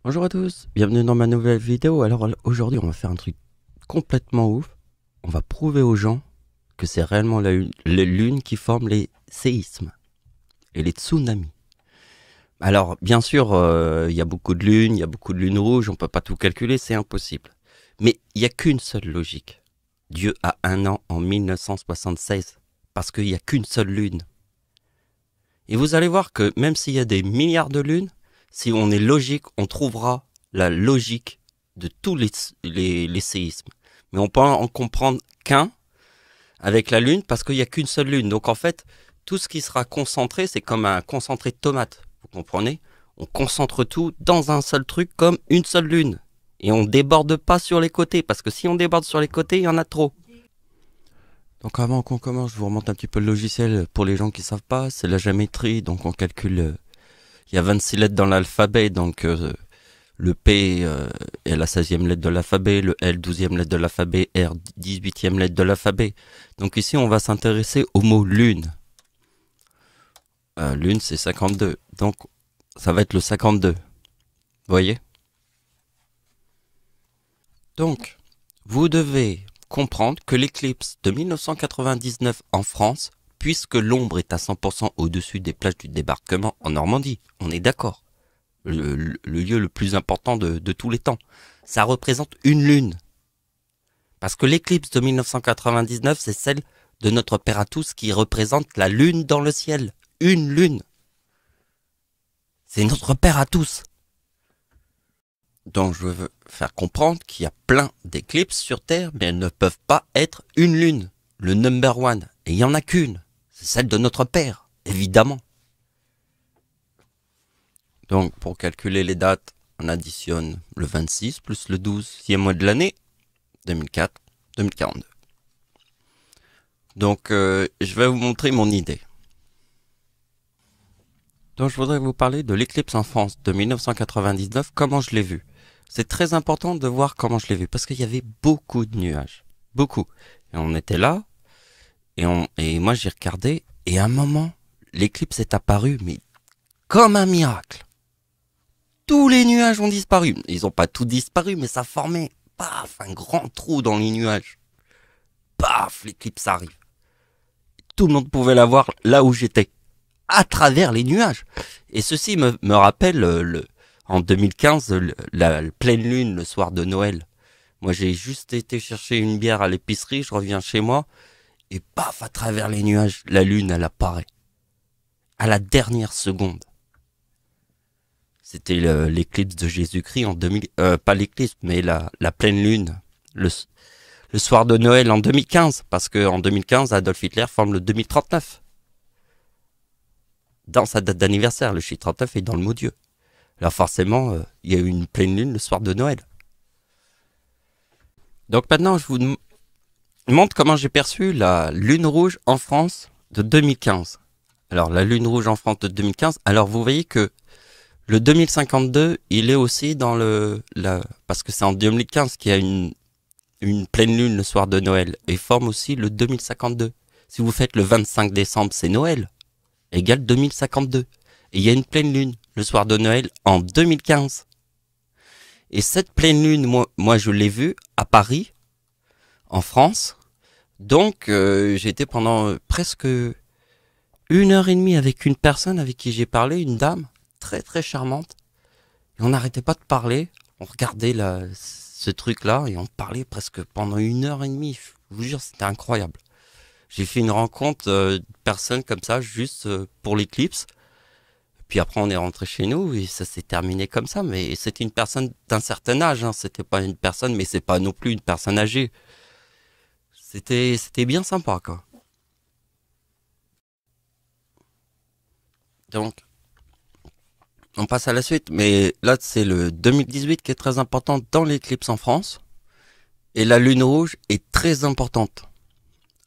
Bonjour à tous, bienvenue dans ma nouvelle vidéo. Alors aujourd'hui on va faire un truc complètement ouf. On va prouver aux gens que c'est réellement les lunes qui forment les séismes et les tsunamis. Alors bien sûr il y a beaucoup de lunes, il y a beaucoup de lunes rouges, on peut pas tout calculer, c'est impossible. Mais il n'y a qu'une seule logique. Dieu a un an en 1976 parce qu'il n'y a qu'une seule lune. Et vous allez voir que même s'il y a des milliards de lunes, si on est logique, on trouvera la logique de tous les séismes. Mais on peut en comprendre qu'un avec la lune parce qu'il n'y a qu'une seule lune. Donc en fait, tout ce qui sera concentré, c'est comme un concentré de tomate. Vous comprenez? On concentre tout dans un seul truc comme une seule lune. Et on déborde pas sur les côtés parce que si on déborde sur les côtés, il y en a trop. Donc avant qu'on commence, je vous remonte un petit peu le logiciel pour les gens qui savent pas. C'est la géométrie, donc on calcule. Il y a 26 lettres dans l'alphabet, donc le P est la 16e lettre de l'alphabet, le L 12e lettre de l'alphabet, R 18e lettre de l'alphabet. Donc ici on va s'intéresser au mot lune. Lune c'est 52, donc ça va être le 52. Vous voyez? Donc, vous devez comprendre que l'éclipse de 1999 en France, puisque l'ombre est à 100% au-dessus des plages du débarquement en Normandie, on est d'accord, le lieu le plus important de tous les temps, ça représente une lune. Parce que l'éclipse de 1999, c'est celle de notre Père à tous qui représente la lune dans le ciel. Une lune. C'est notre Père à tous. Donc je veux faire comprendre qu'il y a plein d'éclipses sur Terre, mais elles ne peuvent pas être une lune, le number one. Et il n'y en a qu'une, c'est celle de notre Père, évidemment. Donc pour calculer les dates, on additionne le 26 plus le 12e mois de l'année, 2004-2042. Donc je vais vous montrer mon idée. Donc je voudrais vous parler de l'éclipse en France de 1999, comment je l'ai vu. C'est très important de voir comment je l'ai vu, parce qu'il y avait beaucoup de nuages. Beaucoup. Et on était là, et moi j'ai regardé, et à un moment, l'éclipse est apparue, mais comme un miracle. Tous les nuages ont disparu. Ils n'ont pas tout disparu, mais ça formait, paf, un grand trou dans les nuages. Paf, l'éclipse arrive. Tout le monde pouvait la voir là où j'étais, à travers les nuages. Et ceci me rappelle en 2015, la pleine lune le soir de Noël. Moi, j'ai juste été chercher une bière à l'épicerie, je reviens chez moi, et paf, à travers les nuages, la lune, elle apparaît. À la dernière seconde. C'était l'éclipse de Jésus-Christ en 2000, pas l'éclipse, mais la pleine lune, le soir de Noël en 2015, parce que en 2015, Adolf Hitler forme le 2039. Dans sa date d'anniversaire, le chiffre 39 est dans le mot Dieu. Alors forcément, il y a eu une pleine lune le soir de Noël. Donc maintenant, je vous montre comment j'ai perçu la lune rouge en France de 2015. Alors la lune rouge en France de 2015, alors vous voyez que le 2052, il est aussi dans parce que c'est en 2015 qu'il y a une pleine lune le soir de Noël, et forme aussi le 2052. Si vous faites le 25 décembre, c'est Noël, égale 2052. Et il y a une pleine lune le soir de Noël en 2015. Et cette pleine lune, moi je l'ai vue à Paris, en France. Donc j'ai été pendant presque 1 heure et demie avec une personne avec qui j'ai parlé, une dame très très charmante. Et on n'arrêtait pas de parler, on regardait ce truc-là et on parlait presque pendant 1 heure et demie. Je vous jure, c'était incroyable. J'ai fait une rencontre de personnes comme ça, juste pour l'éclipse. Puis après, on est rentré chez nous et ça s'est terminé comme ça. Mais c'était une personne d'un certain âge. Hein. C'était pas une personne, mais c'est pas non plus une personne âgée. C'était bien sympa, quoi. Donc, on passe à la suite. Mais là, c'est le 2018 qui est très important dans l'éclipse en France. Et la lune rouge est très importante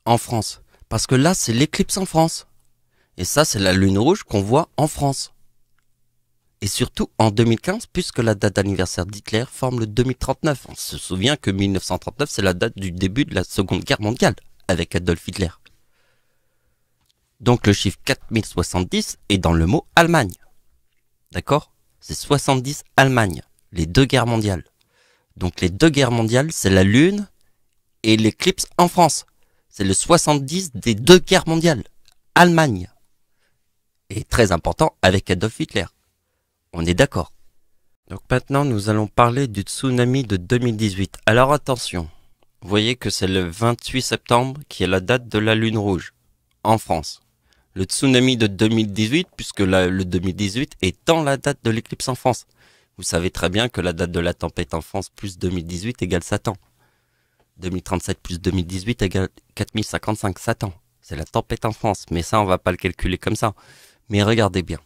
en France. Parce que là, c'est l'éclipse en France. Et ça, c'est la lune rouge qu'on voit en France. Et surtout en 2015, puisque la date d'anniversaire d'Hitler forme le 2039. On se souvient que 1939, c'est la date du début de la Seconde Guerre mondiale, avec Adolf Hitler. Donc le chiffre 4070 est dans le mot Allemagne. D'accord? C'est 70 Allemagne, les deux guerres mondiales. Donc les deux guerres mondiales, c'est la Lune et l'éclipse en France. C'est le 70 des deux guerres mondiales. Allemagne. Et très important, avec Adolf Hitler. On est d'accord. Donc maintenant, nous allons parler du tsunami de 2018. Alors attention, vous voyez que c'est le 28 septembre qui est la date de la Lune rouge, en France. Le tsunami de 2018, puisque le 2018 est dans la date de l'éclipse en France. Vous savez très bien que la date de la tempête en France plus 2018 égale Satan. 2037 plus 2018 égale 4055 Satan. C'est la tempête en France, mais ça on va pas le calculer comme ça. Mais regardez bien.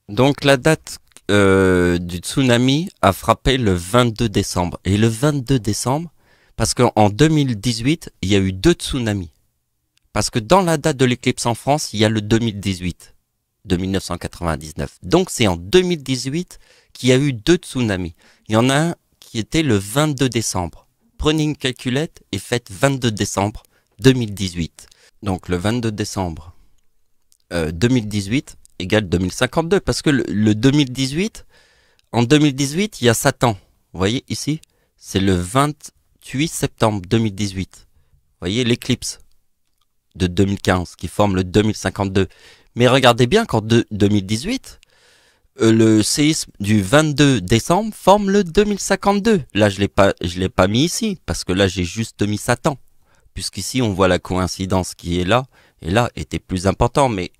Donc la date du tsunami a frappé le 22 décembre. Et le 22 décembre, parce qu'en 2018, il y a eu deux tsunamis. Parce que dans la date de l'éclipse en France, il y a le 2018, de 1999. Donc c'est en 2018 qu'il y a eu deux tsunamis. Il y en a un qui était le 22 décembre. Prenez une calculette et faites 22 décembre 2018. Donc le 22 décembre 2018 égale 2052. Parce que le 2018, en 2018, il y a Satan. Vous voyez ici, c'est le 28 septembre 2018. Vous voyez l'éclipse de 2015 qui forme le 2052. Mais regardez bien qu'en 2018, le séisme du 22 décembre forme le 2052. Là, je l'ai pas mis ici parce que là, j'ai juste mis Satan. Puisqu'ici, on voit la coïncidence qui est là et là était plus important. Mais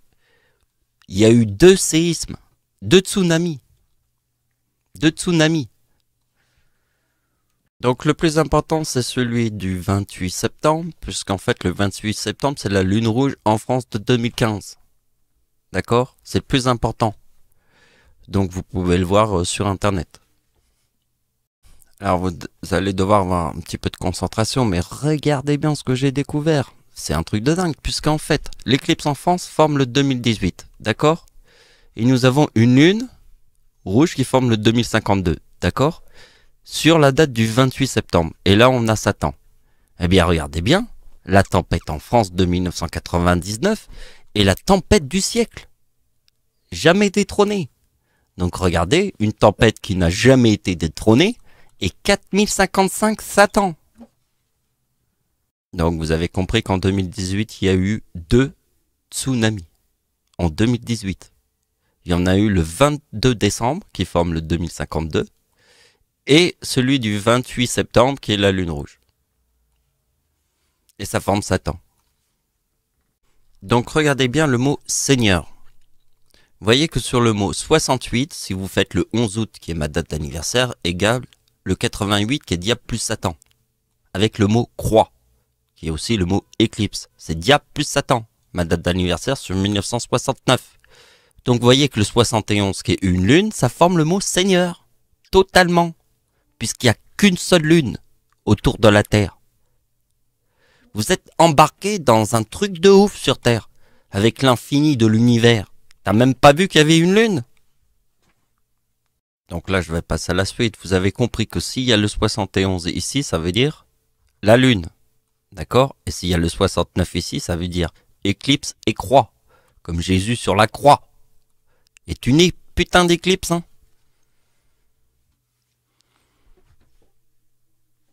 il y a eu deux séismes, deux tsunamis. Deux tsunamis. Donc le plus important, c'est celui du 28 septembre, puisqu'en fait le 28 septembre, c'est la Lune rouge en France de 2015. D'accord? C'est le plus important. Donc vous pouvez le voir sur Internet. Alors vous allez devoir avoir un petit peu de concentration, mais regardez bien ce que j'ai découvert. C'est un truc de dingue, puisqu'en fait, l'éclipse en France forme le 2018. D'accord? Et nous avons une Lune rouge qui forme le 2052. D'accord? Sur la date du 28 septembre. Et là, on a Satan. Eh bien, regardez bien. La tempête en France de 1999 est la tempête du siècle. Jamais détrônée. Donc, regardez, une tempête qui n'a jamais été détrônée est 4055 Satan. Donc, vous avez compris qu'en 2018, il y a eu deux tsunamis. En 2018. Il y en a eu le 22 décembre, qui forme le 2052. Et celui du 28 septembre qui est la Lune rouge. Et ça forme Satan. Donc regardez bien le mot Seigneur. Vous voyez que sur le mot 68, si vous faites le 11 août qui est ma date d'anniversaire, égale le 88 qui est diable plus Satan. Avec le mot croix, qui est aussi le mot éclipse. C'est diable plus Satan, ma date d'anniversaire sur 1969. Donc vous voyez que le 71 qui est une lune, ça forme le mot Seigneur. Totalement. Puisqu'il n'y a qu'une seule lune autour de la Terre. Vous êtes embarqué dans un truc de ouf sur Terre, avec l'infini de l'univers. T'as même pas vu qu'il y avait une lune? Donc là, je vais passer à la suite. Vous avez compris que s'il y a le 71 ici, ça veut dire la lune. D'accord? Et s'il y a le 69 ici, ça veut dire éclipse et croix. Comme Jésus sur la croix. est une putain d'éclipse, hein.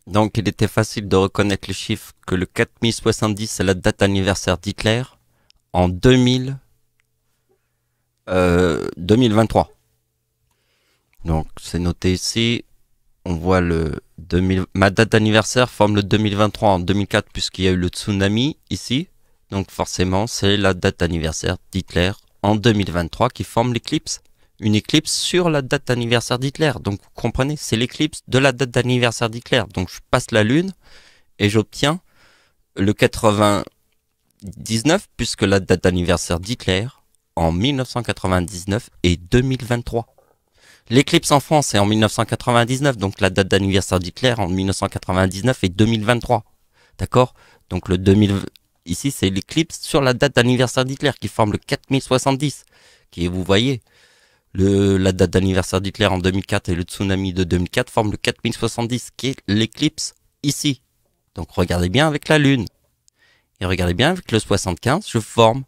Donc il était facile de reconnaître le chiffre que le 4070 c'est la date anniversaire d'Hitler en 2023. Donc c'est noté ici. On voit ma date d'anniversaire forme le 2023 en 2004 puisqu'il y a eu le tsunami ici. Donc forcément c'est la date d'anniversaire d'Hitler en 2023 qui forme l'éclipse. Une éclipse sur la date d'anniversaire d'Hitler. Donc vous comprenez, c'est l'éclipse de la date d'anniversaire d'Hitler. Donc je passe la lune et j'obtiens le 99 puisque la date d'anniversaire d'Hitler en 1999 est 2023. L'éclipse en France est en 1999, donc la date d'anniversaire d'Hitler en 1999 est 2023. D'accord? Donc le 2000 ici c'est l'éclipse sur la date d'anniversaire d'Hitler qui forme le 4070, qui est, vous voyez, la date d'anniversaire d'Hitler en 2004 et le tsunami de 2004 forment le 4070, qui est l'éclipse ici. Donc regardez bien avec la lune. Et regardez bien avec le 75, je forme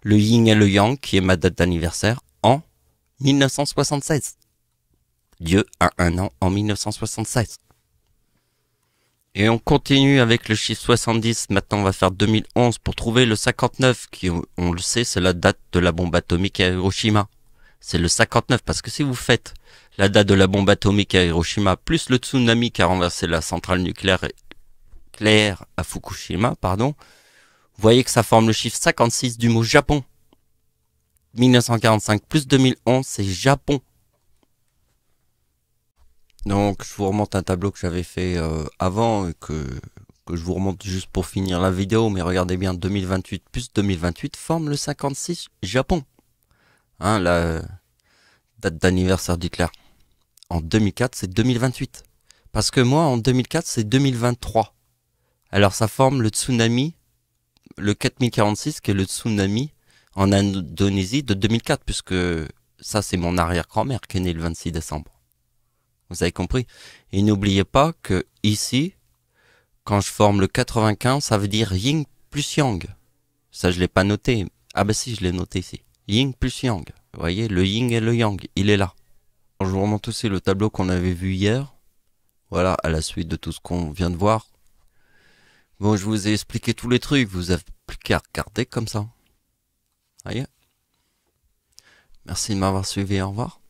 le yin et le yang, qui est ma date d'anniversaire en 1976. Dieu a un an en 1976. Et on continue avec le chiffre 70. Maintenant, on va faire 2011 pour trouver le 59, qui, on le sait, c'est la date de la bombe atomique à Hiroshima. C'est le 59, parce que si vous faites la date de la bombe atomique à Hiroshima, plus le tsunami qui a renversé la centrale nucléaire à Fukushima, pardon, vous voyez que ça forme le chiffre 56 du mot Japon. 1945 plus 2011, c'est Japon. Donc je vous remonte un tableau que j'avais fait avant et que je vous remonte juste pour finir la vidéo, mais regardez bien, 2028 plus 2028 forme le 56 Japon. Hein, la date d'anniversaire d'Hitler. En 2004, c'est 2028. Parce que moi, en 2004, c'est 2023. Alors ça forme le tsunami, le 4046, qui est le tsunami en Indonésie de 2004, puisque ça, c'est mon arrière-grand-mère qui est née le 26 décembre. Vous avez compris? Et n'oubliez pas que ici, quand je forme le 95, ça veut dire yin plus yang. Ça, je l'ai pas noté. Ah bah si, je l'ai noté ici. Yin plus yang. Vous voyez, le yin et le yang, il est là. Je vous remonte aussi le tableau qu'on avait vu hier. Voilà, à la suite de tout ce qu'on vient de voir. Bon, je vous ai expliqué tous les trucs. Vous avez plus qu'à regarder comme ça. Voyez? Merci de m'avoir suivi. Au revoir.